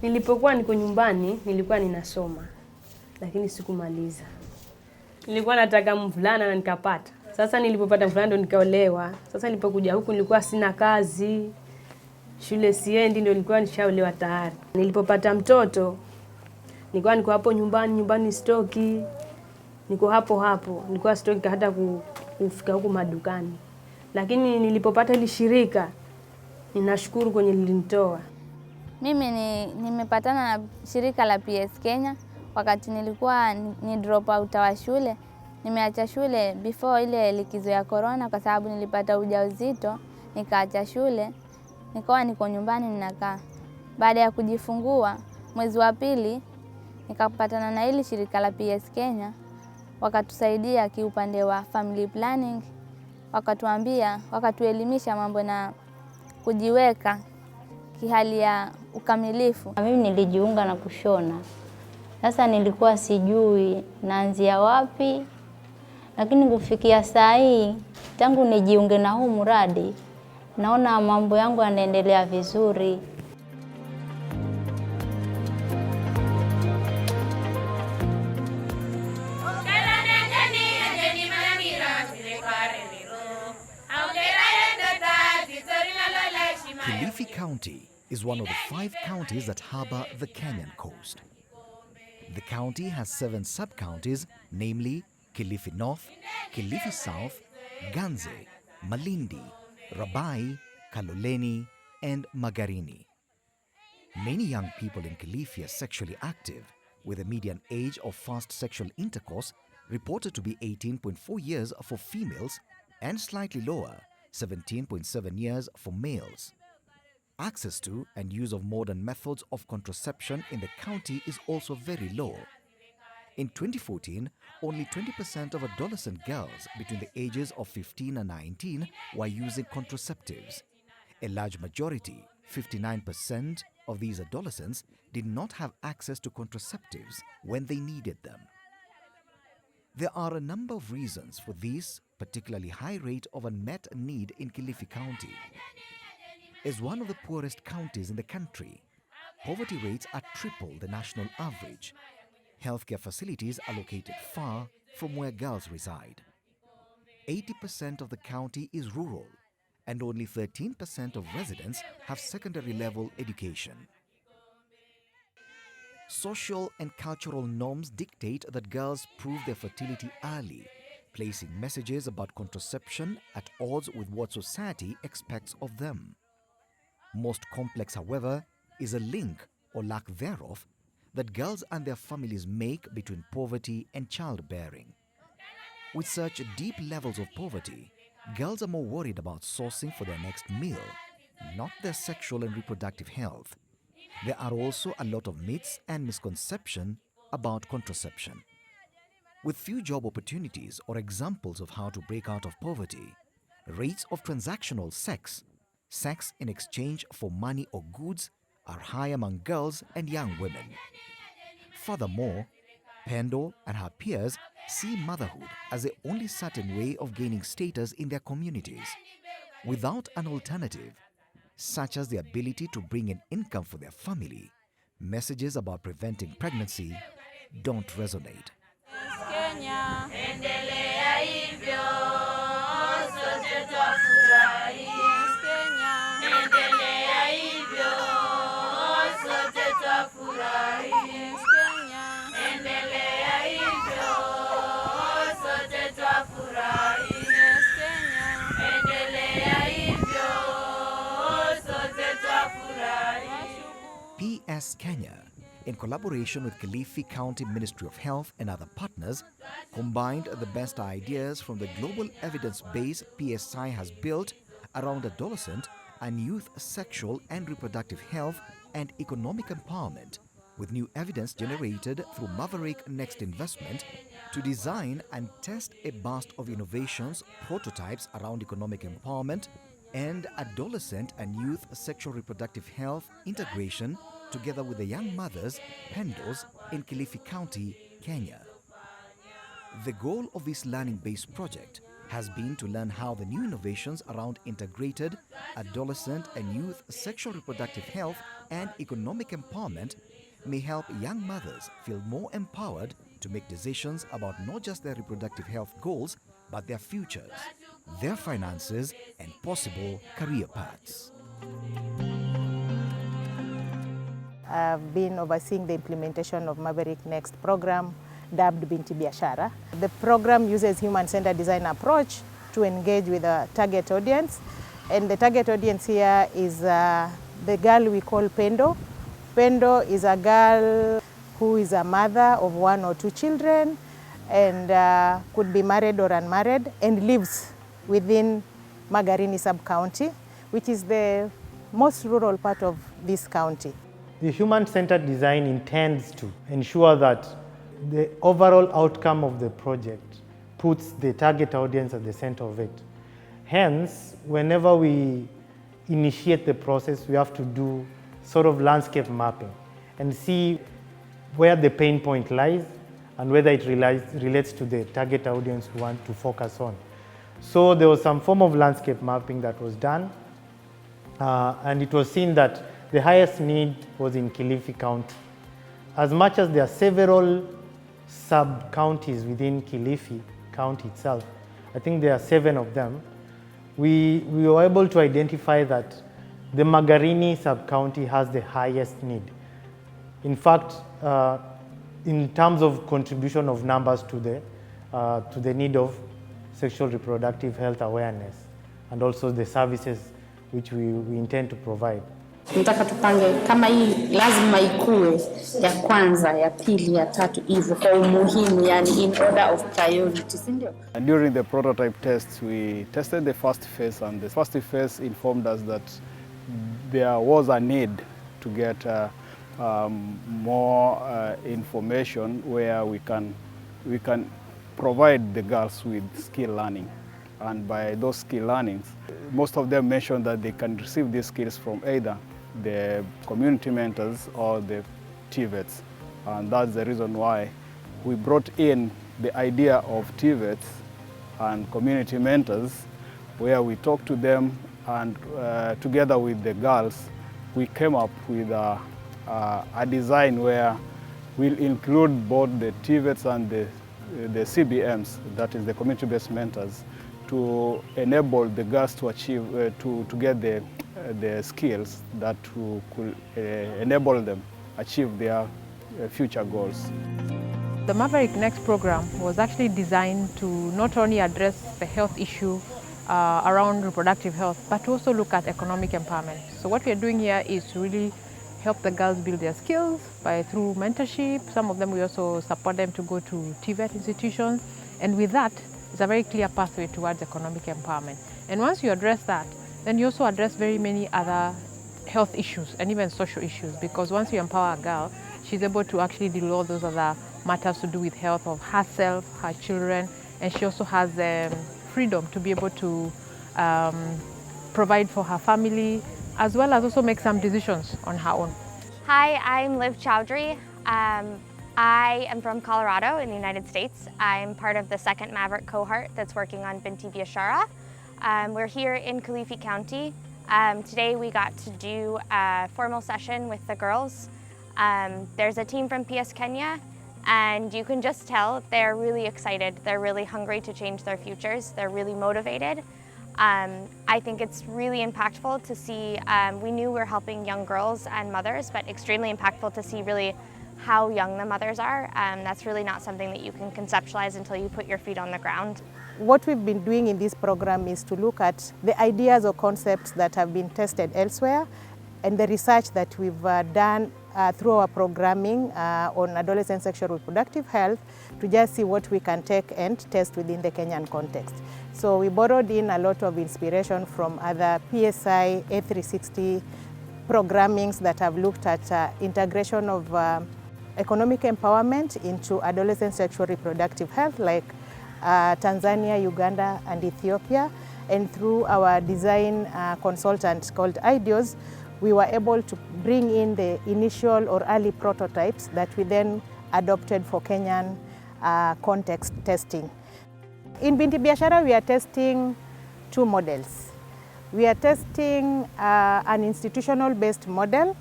Nilipokuwa niko nyumbani, nilikuwa ninasoma, lakini sikumaliza. Nilikuwa nataka mvulana na nikapata. Sasa nilipopata mvulana ndo nikaolewa. Sasa nilipokuja huku nilikuwa sina kazi. Shule siendi, ndio nilikuwa nishaolewa tayari. Nilipopata mtoto, nilikuwa niko hapo nyumbani stoki. Niko hapo. Nilikuwa stoki hata kufika huku madukani. Lakini nilipopata ile shirika, ninashukuru kwenye lilinitoa. Mimi nimepatana na shirika la PS Kenya wakati nilikuwa ni drop out wa shule. Nimeacha shule before ile likizo ya corona kwa sababu nilipata ujauzito, nikaacha shule, nikawa niko nyumbani ninakaa. Baada ya kujifungua mwezi wa pili nikapatana na ile shirika la PS Kenya, wakatusaidia kiupande wa family planning, wakatuelimisha mambo na kujiweka kihali ya ukamilifu. Mimi nilijiunga na kushona. Sasa nilikuwa sijui naanzia wapi, lakini kufikia saa hii tangu nijiunge na huu mradi naona mambo yangu yanaendelea vizuri. Kilifi County is one of the 5 counties that harbor the Kenyan coast. The county has 7 sub-counties, namely Kilifi North, Kilifi South, Ganze, Malindi, Rabai, Kaloleni, and Magarini. Many young people in Kilifi are sexually active, with a median age of first sexual intercourse reported to be 18.4 years for females and slightly lower, 17.7 years for males. Access to and use of modern methods of contraception in the county is also very low. In 2014, only 20% of adolescent girls between the ages of 15 and 19 were using contraceptives. A large majority, 59% of these adolescents, did not have access to contraceptives when they needed them. There are a number of reasons for this particularly high rate of unmet need in Kilifi County. As one of the poorest counties in the country, poverty rates are triple the national average. Healthcare facilities are located far from where girls reside. 80% of the county is rural, and only 13% of residents have secondary level education. Social and cultural norms dictate that girls prove their fertility early, placing messages about contraception at odds with what society expects of them. Most complex, however, is a link, or lack thereof, that girls and their families make between poverty and childbearing. With such deep levels of poverty, girls are more worried about sourcing for their next meal, not their sexual and reproductive health. There are also a lot of myths and misconceptions about contraception. With few job opportunities or examples of how to break out of poverty, rates of transactional sex in exchange for money or goods, are high among girls and young women. Furthermore, Pendo and her peers see motherhood as the only certain way of gaining status in their communities. Without an alternative, such as the ability to bring in income for their family, messages about preventing pregnancy don't resonate. Kenya. PS Kenya, in collaboration with Kilifi County Ministry of Health and other partners, combined the best ideas from the global evidence base PSI has built around adolescent and youth sexual and reproductive health and economic empowerment, with new evidence generated through Maverick Next Investment to design and test a burst of innovations, prototypes around economic empowerment and adolescent and youth sexual reproductive health integration together with the young mothers, Pendos, in Kilifi County, Kenya. The goal of this learning-based project has been to learn how the new innovations around integrated adolescent and youth sexual reproductive health and economic empowerment may help young mothers feel more empowered to make decisions about not just their reproductive health goals, but their futures, their finances, and possible career paths. I've been overseeing the implementation of Maverick Next program, dubbed Binti Biashara. The program uses human-centered design approach to engage with a target audience. And the target audience here is the girl we call Pendo. Pendo is a girl who is a mother of 1 or 2 children and could be married or unmarried and lives within Magarini sub-county, which is the most rural part of this county. The human-centered design intends to ensure that the overall outcome of the project puts the target audience at the center of it. Hence, whenever we initiate the process, we have to do sort of landscape mapping and see where the pain point lies and whether it relates to the target audience we want to focus on. So there was some form of landscape mapping that was done, and it was seen that the highest need was in Kilifi County. As much as there are several sub-counties within Kilifi County itself, I think there are 7 of them, we were able to identify that the Magarini sub-county has the highest need. In fact, in terms of contribution of numbers to the need of sexual reproductive health awareness and also the services which we intend to provide. Tunataka tupange kama hii lazima ikue ya kwanza, ya pili, ya tatu hivyo kwa umuhimu, yani in order of priority, si ndio? During the prototype tests, we tested the first phase, and the first phase informed us that there was a need to get more information where we can provide the girls with skill learning. And by those skill learnings, most of them mentioned that they can receive these skills from either the community mentors or the TVETs. And that's the reason why we brought in the idea of TVETs and community mentors, where we talk to them, and together with the girls, we came up with a design where we'll include both the TVETs and the CBMs, that is the community-based mentors, to enable the girls to achieve, to get the skills that could enable them achieve their future goals. The Maverick Next program was actually designed to not only address the health issue around reproductive health, but also look at economic empowerment. So what we are doing here is to really help the girls build their skills through mentorship. Some of them we also support them to go to TVET institutions, and with that, it's a very clear pathway towards economic empowerment. And once you address that, then you also address very many other health issues and even social issues, because once you empower a girl, she's able to actually deal with all those other matters to do with health of herself, her children, and she also has freedom to be able to provide for her family, as well as also make some decisions on her own. Hi, I'm Liv Chowdhury. I am from Colorado in the United States. I'm part of the 2nd Maverick cohort that's working on Binti Biashara. We're here in Kilifi County. Today we got to do a formal session with the girls. There's a team from PS Kenya, and you can just tell they're really excited. They're really hungry to change their futures. They're really motivated. I think it's really impactful to see, we knew we were helping young girls and mothers, but extremely impactful to see really how young the mothers are. That's really not something that you can conceptualize until you put your feet on the ground. What we've been doing in this program is to look at the ideas or concepts that have been tested elsewhere and the research that we've done through our programming on adolescent sexual reproductive health to just see what we can take and test within the Kenyan context. So we borrowed in a lot of inspiration from other PSI A360 programmings that have looked at integration of economic empowerment into adolescent sexual reproductive health, like Tanzania, Uganda, and Ethiopia. And through our design consultant called IDEOS, we were able to bring in the initial or early prototypes that we then adopted for Kenyan context testing. In Binti Biashara, we are testing 2 models. We are testing an institutional-based model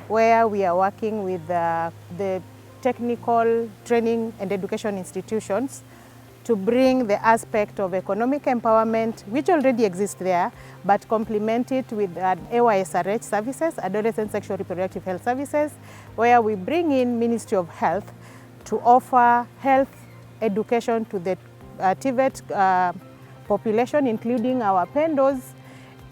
where we are working with the technical training and education institutions to bring the aspect of economic empowerment, which already exists there, but complement it with AYSRH services, Adolescent Sexual Reproductive Health Services, where we bring in Ministry of Health to offer health education to the TVET population, including our pendos,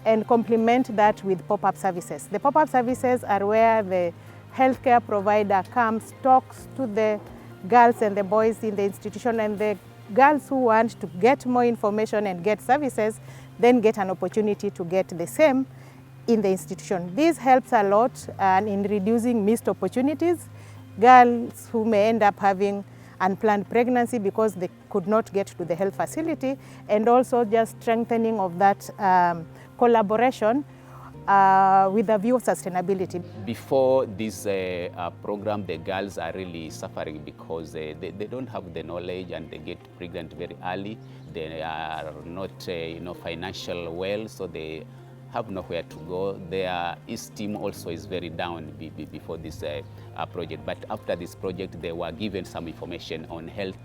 and complement that with pop-up services. The pop-up services are where the healthcare provider comes, talks to the girls and the boys in the institution, and the girls who want to get more information and get services then get an opportunity to get the same in the institution. This helps a lot in reducing missed opportunities, girls who may end up having unplanned pregnancy because they could not get to the health facility, and also just strengthening of that collaboration with a view of sustainability. Before this program, the girls are really suffering because they don't have the knowledge and they get pregnant very early. They are not financial well, so they have nowhere to go. Their esteem also is very down before this project. But after this project, they were given some information on health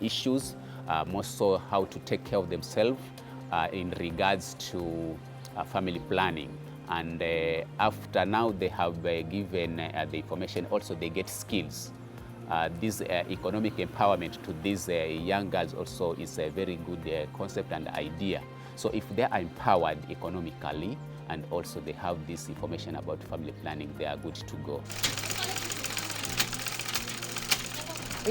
issues, more so how to take care of themselves in regards to family planning. And after now they have given the information, also they get skills. This economic empowerment to these young girls also is a very good concept and idea. So if they are empowered economically and also they have this information about family planning, they are good to go.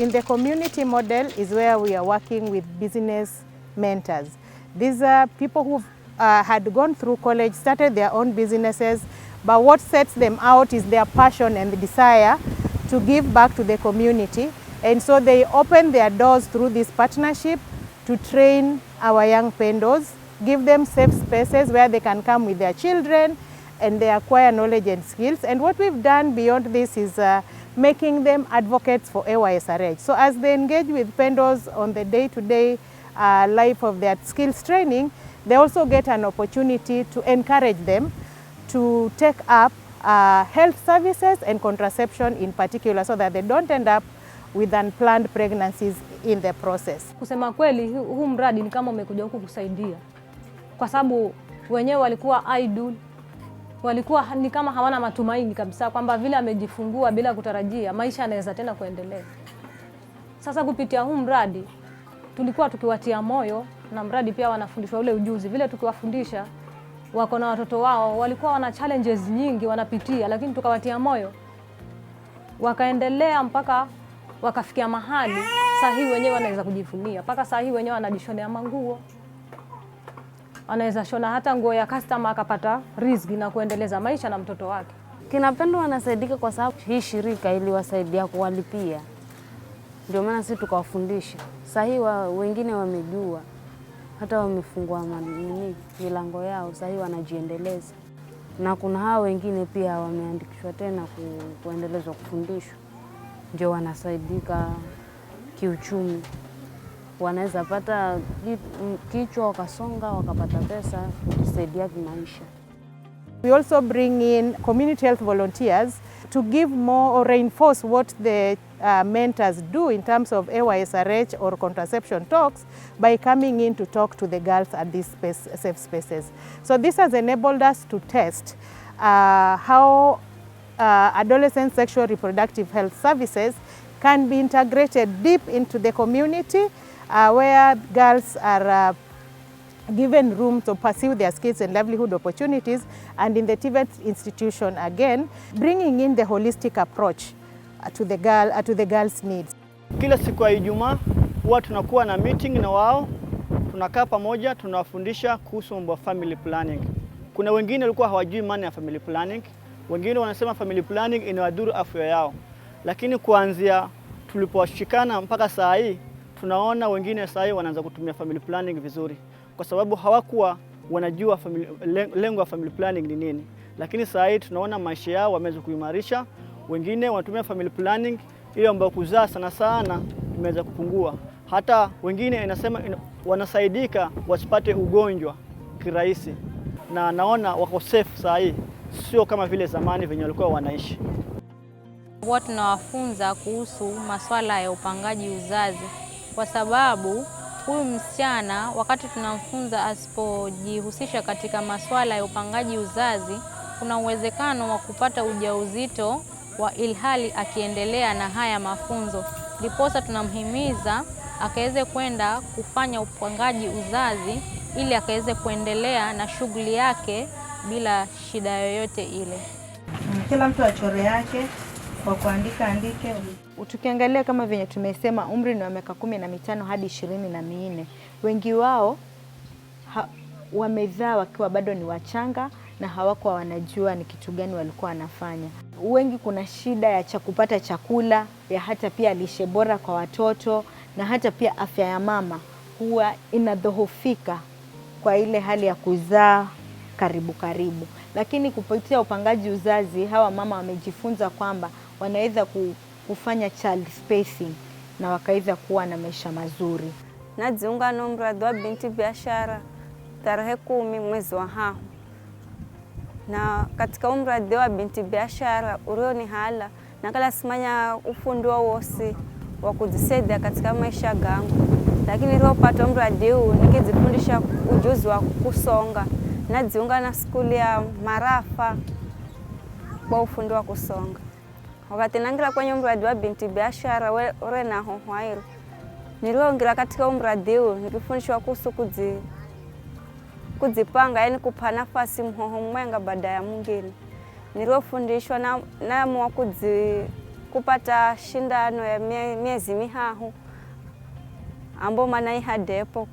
In the community model is where we are working with business mentors. These are people who had gone through college, started their own businesses, but what sets them out is their passion and the desire to give back to the community. And so they open their doors through this partnership to train our young pendos, give them safe spaces where they can come with their children and they acquire knowledge and skills. And what we've done beyond this is making them advocates for AYSRH. So as they engage with pendos on the day-to-day life of their skills training, they also get an opportunity to encourage them to take up health services and contraception in particular, so that they don't end up with unplanned pregnancies in the process. Kusema kweli, huu mradi ni kama umekuja huku kusaidia, kwa sababu wenyewe walikuwa idle, walikuwa ni kama hawana matumaini kabisa kwamba vile amejifungua bila kutarajia maisha yanaweza tena kuendelea. Sasa kupitia huu mradi tulikuwa tukiwatia moyo, na mradi pia wanafundishwa ule ujuzi. Vile tukiwafundisha, wako na watoto wao walikuwa wana challenges nyingi wanapitia, lakini tukawatia moyo, wakaendelea mpaka wakafikia mahali saa hii wenyewe wanaweza kujifunia. Mpaka saa hii wenyewe wanajishonea manguo, anaweza shona hata nguo ya customer akapata riziki na kuendeleza maisha na mtoto wake. Kina Pendo wanasaidika kwa sababu hii shirika iliwasaidia kuwalipia. Ndio maana sisi tukawafundisha. Sasa hii wengine wamejua, hata wamefungua milango yao, sasa hii wanajiendeleza. Na kuna hao wengine pia wameandikishwa tena kuendelezwa kufundishwa. Ndio wanasaidika kiuchumi. Wanaweza pata kichwa wakasonga wakapata pesa kusaidia kimaisha. We also bring in community health volunteers to give more or reinforce what the mentors do in terms of AYSRH or contraception talks by coming in to talk to the girls at these safe spaces. So this has enabled us to test how adolescent sexual reproductive health services can be integrated deep into the community where girls are given room to pursue their skills and livelihood opportunities, and in the TVET institution again, bringing in the holistic approach to the girls' needs. Kila siku ya Ijumaa huwa tunakuwa na meeting na wao, tunakaa pamoja, tunawafundisha kuhusu mambo ya family planning. Kuna wengine walikuwa hawajui maana ya family planning, wengine wanasema family planning inawadhuru afya yao. Lakini kuanzia tulipowashikana mpaka saa hii, tunaona wengine saa hii wanaanza kutumia family planning vizuri, kwa sababu hawakuwa wanajua lengo la family planning ni nini. Lakini saa hii tunaona maisha yao wameweza kuimarisha. Wengine wanatumia family planning ile ambayo kuzaa sana imeweza kupungua. hata wengine inasema wanasaidika wasipate ugonjwa kirahisi, na naona wako safe saa hii, sio kama vile zamani venye walikuwa wanaishi. Huwa tunawafunza kuhusu masuala ya upangaji uzazi, kwa sababu huyu msichana wakati tunamfunza asipojihusisha katika masuala ya upangaji uzazi, kuna uwezekano wa kupata ujauzito wa ilhali akiendelea na haya mafunzo. Ndiposa tunamhimiza akaweze kwenda kufanya upangaji uzazi ili akaweze kuendelea na shughuli yake bila shida yoyote ile. Kila mtu achore yake kwa kuandika andike. Tukiangalia kama venye tumesema, umri ni wa miaka 15 hadi 24. Wengi wao wamezaa wakiwa bado ni wachanga na hawakuwa wanajua ni kitu gani walikuwa wanafanya. Wengi kuna shida ya kupata chakula, ya hata pia lishe bora kwa watoto, na hata pia afya ya mama huwa inadhoofika kwa ile hali ya kuzaa karibu. Lakini kupitia upangaji uzazi, hawa mama wamejifunza kwamba wanaweza kufanya child spacing na wakaweza kuwa na maisha mazuri. Najiunga na mradi wa Binti Biashara tarehe 10 mwezi wa hahu. Na katika mradi wa Binti Biashara urioni hala nakala simanya ufundi wa wosi wa kujisaidia katika maisha gangu. Lakini nilipopata mradi huu nikijifundisha ujuzi wa kusonga. Najiunga na skuli ya Marafa kwa ufundi wa kusonga. Wakati nangira kwenye mradi wa Binti Biashara ure na hohwairo, niliongira katika mradi huu nikifundishwa kuhusu kujipanga, yani kupa nafasi mhoho mwenga baada ya mwingine. Niliofundishwa naamua kupata shindano ya miezi mihahu ambao manaihadepo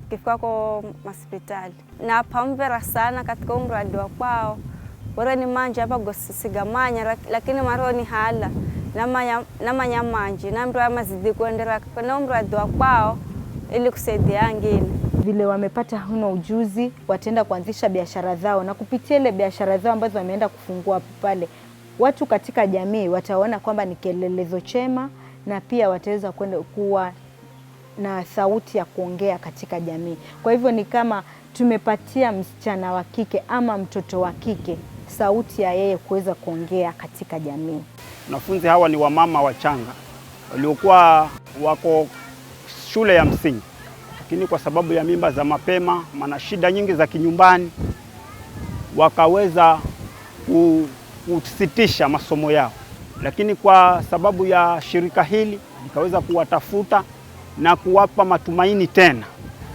kifika kwa hospitali. Na pamvera sana katika mradi wa kwao. Ure ni manja hapa gosigamanya, lakini maroni hala namanya manji na mtu amazidi kuendelea kwa mradi wa kwao ili kusaidia wengine. Vile wamepata huno ujuzi, wataenda kuanzisha biashara zao, na kupitia ile biashara zao ambazo wameenda kufungua pale, watu katika jamii wataona kwamba ni kielelezo chema, na pia wataweza kwenda kuwa na sauti ya kuongea katika jamii. Kwa hivyo ni kama tumepatia msichana wa kike ama mtoto wa kike sauti ya yeye kuweza kuongea katika jamii. Wanafunzi hawa ni wamama wachanga waliokuwa wako shule ya msingi, lakini kwa sababu ya mimba za mapema, maana shida nyingi za kinyumbani, wakaweza kusitisha masomo yao. Lakini kwa sababu ya shirika hili nikaweza kuwatafuta na kuwapa matumaini tena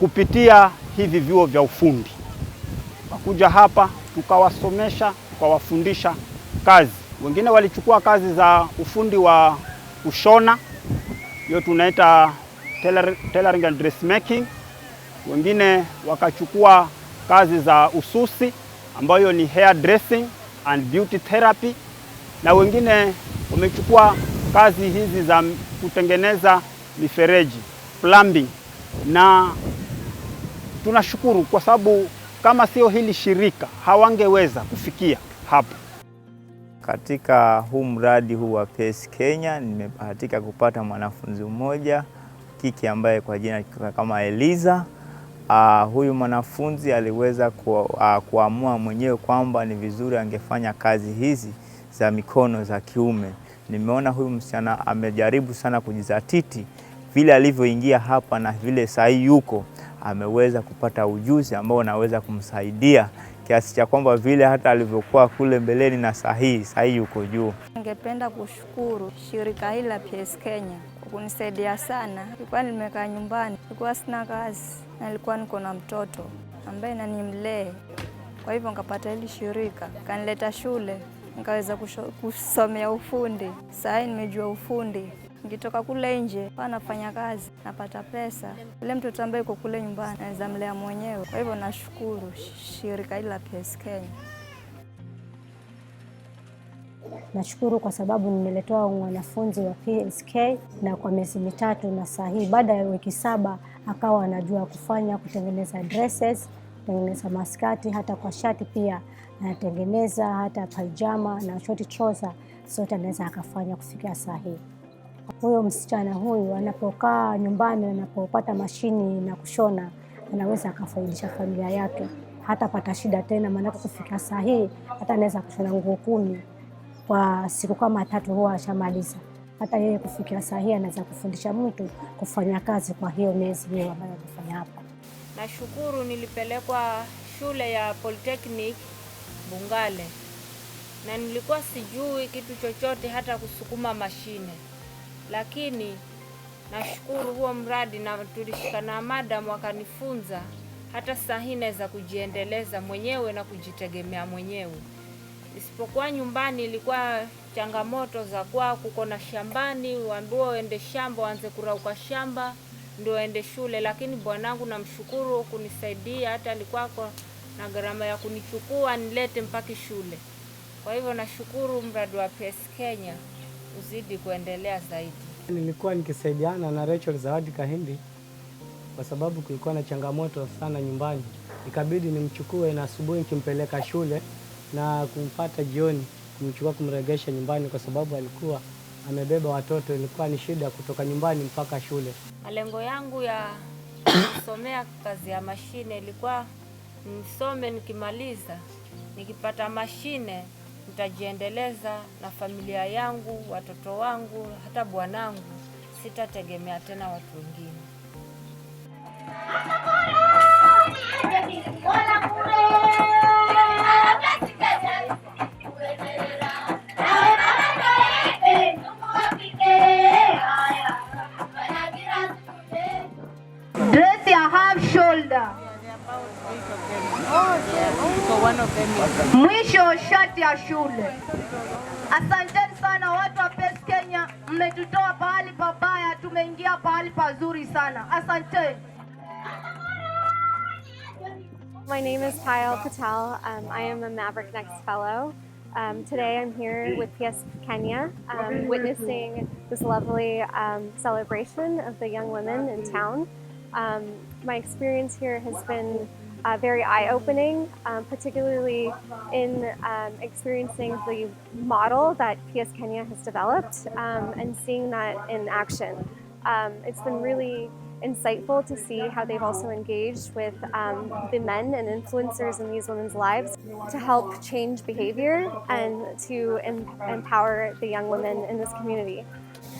kupitia hivi vyuo vya ufundi. Wakuja hapa tukawasomesha, tukawafundisha kazi. Wengine walichukua kazi za ufundi wa kushona, hiyo tunaita tailoring and dressmaking. Wengine wakachukua kazi za ususi ambayo ni hair dressing and beauty therapy, na wengine wamechukua kazi hizi za kutengeneza mifereji, plumbing. Na tunashukuru kwa sababu kama sio hili shirika hawangeweza kufikia hapa. Katika huu mradi huu wa PES Kenya nimebahatika kupata mwanafunzi mmoja kike ambaye kwa jina kama Eliza. Huyu mwanafunzi aliweza kuamua mwenyewe kwamba ni vizuri angefanya kazi hizi za mikono za kiume. Nimeona huyu msichana amejaribu sana kujizatiti, vile alivyoingia hapa na vile sahi yuko ameweza kupata ujuzi ambao unaweza kumsaidia kiasi cha kwamba vile hata alivyokuwa kule mbeleni na sahi yuko juu. Ningependa kushukuru shirika hili la PES Kenya kwa kunisaidia sana. Nilikuwa nimekaa nyumbani, nilikuwa sina kazi na nilikuwa niko na mtoto ambaye nanimlee. Kwa hivyo nikapata hili shirika, kanileta shule, nikaweza kusomea ufundi. Sasa nimejua ufundi. Nikitoka kule nje, nafanya kazi, napata pesa. Yule mtoto ambaye yuko kule nyumbani naweza mlea mwenyewe. Kwa hivyo nashukuru shirika hili la PES Kenya. Nashukuru kwa sababu nimeletewa mwanafunzi wa PSK na kwa miezi 3, na sahi baada ya wiki 7 akawa anajua kutengeneza dresses, kutengeneza maskati, hata kwa shati pia anatengeneza, hata pajama na short trouser zote anaweza akafanya kufikia sahi. Huyo msichana huyu anapokaa nyumbani, anapopata mashini na kushona, anaweza akafaidisha familia yake, hatapata shida tena. Maana kufika saa hii hata anaweza kushona nguo 10 kwa siku kama 3 huwa ashamaliza. Hata yeye kufikia saa hii anaweza kufundisha mtu kufanya kazi kwa hiyo miezi hiyo ambayo amefanya hapa. Nashukuru nilipelekwa shule ya Polytechnic Bungale, na nilikuwa sijui kitu chochote hata kusukuma mashine, lakini nashukuru huo mradi na tulishikana na madam wakanifunza. Hata saa hii naweza kujiendeleza mwenyewe na kujitegemea mwenyewe. Isipokuwa nyumbani ilikuwa changamoto za kwa kuko na shambani, uambiwa uende shamba, uanze kurauka shamba ndio uende shule, lakini bwanangu namshukuru kunisaidia, hata alikuwa na gharama ya kunichukua nilete mpaka shule. Kwa hivyo nashukuru mradi wa PS Kenya uzidi kuendelea zaidi. Nilikuwa nikisaidiana na Rachel Zawadi Kahindi kwa sababu kulikuwa na changamoto sana nyumbani. Ikabidi nimchukue na asubuhi nikimpeleka shule na kumpata jioni kumchukua kumregesha nyumbani kwa sababu alikuwa amebeba watoto. Ilikuwa ni shida kutoka nyumbani mpaka shule. Malengo yangu ya kusomea kazi ya mashine ilikuwa nisome, nikimaliza nikipata mashine nitajiendeleza na familia yangu, watoto wangu, hata bwanangu. Sitategemea tena watu wengine. Dress your half shoulder. Mwisho shati ya shule. Asanteni sana watu wa PS Kenya, mmetutoa pahali pabaya, tumeingia pahali pazuri sana. Asanteni. My name is Payal Patel. I am a Maverick Next Fellow. Today I'm here with PS Kenya, witnessing this lovely celebration of the young women in town. My experience here has been very eye-opening, particularly in experiencing the model that PS Kenya has developed and seeing that in action. It's been really insightful to see how they've also engaged with the men and influencers in these women's lives to help change behavior and to empower the young women in this community.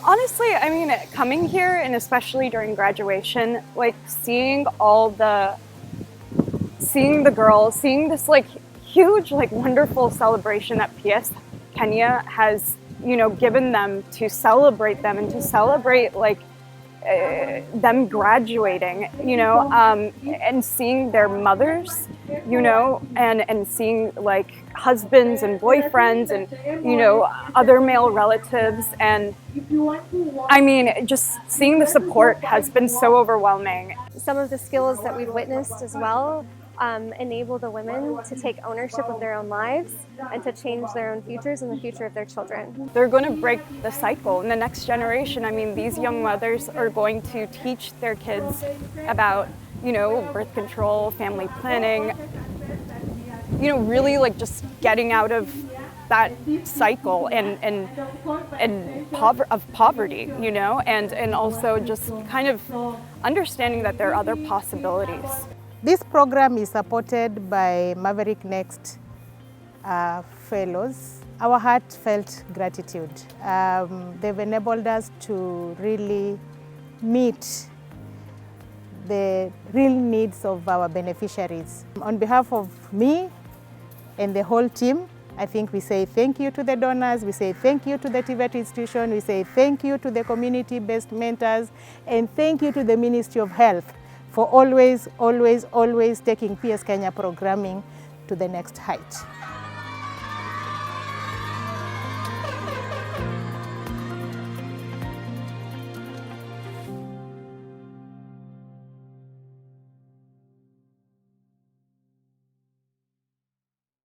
Honestly, I mean, coming here and especially during graduation, like seeing the girls, seeing this like huge, like wonderful celebration that PS Kenya has, you know, given them to celebrate them and to celebrate like them graduating, you know, and seeing their mothers, you know, and seeing like husbands and boyfriends and, you know, other male relatives. And I mean, just seeing the support has been so overwhelming. Some of the skills that we've witnessed as well enable the women to take ownership of their own lives and to change their own futures and the future of their children. They're going to break the cycle in the next generation. I mean, these young mothers are going to teach their kids about, you know, birth control, family planning, you know, really like just getting out of that cycle and poverty, you know, and also just kind of understanding that there are other possibilities. This program is supported by Maverick Next fellows. Our heartfelt gratitude. They've enabled us to really meet the real needs of our beneficiaries. On behalf of me and the whole team, I think we say thank you to the donors, we say thank you to the TVET institution, we say thank you to the community-based mentors, and thank you to the Ministry of Health for always taking PS Kenya programming to the next height.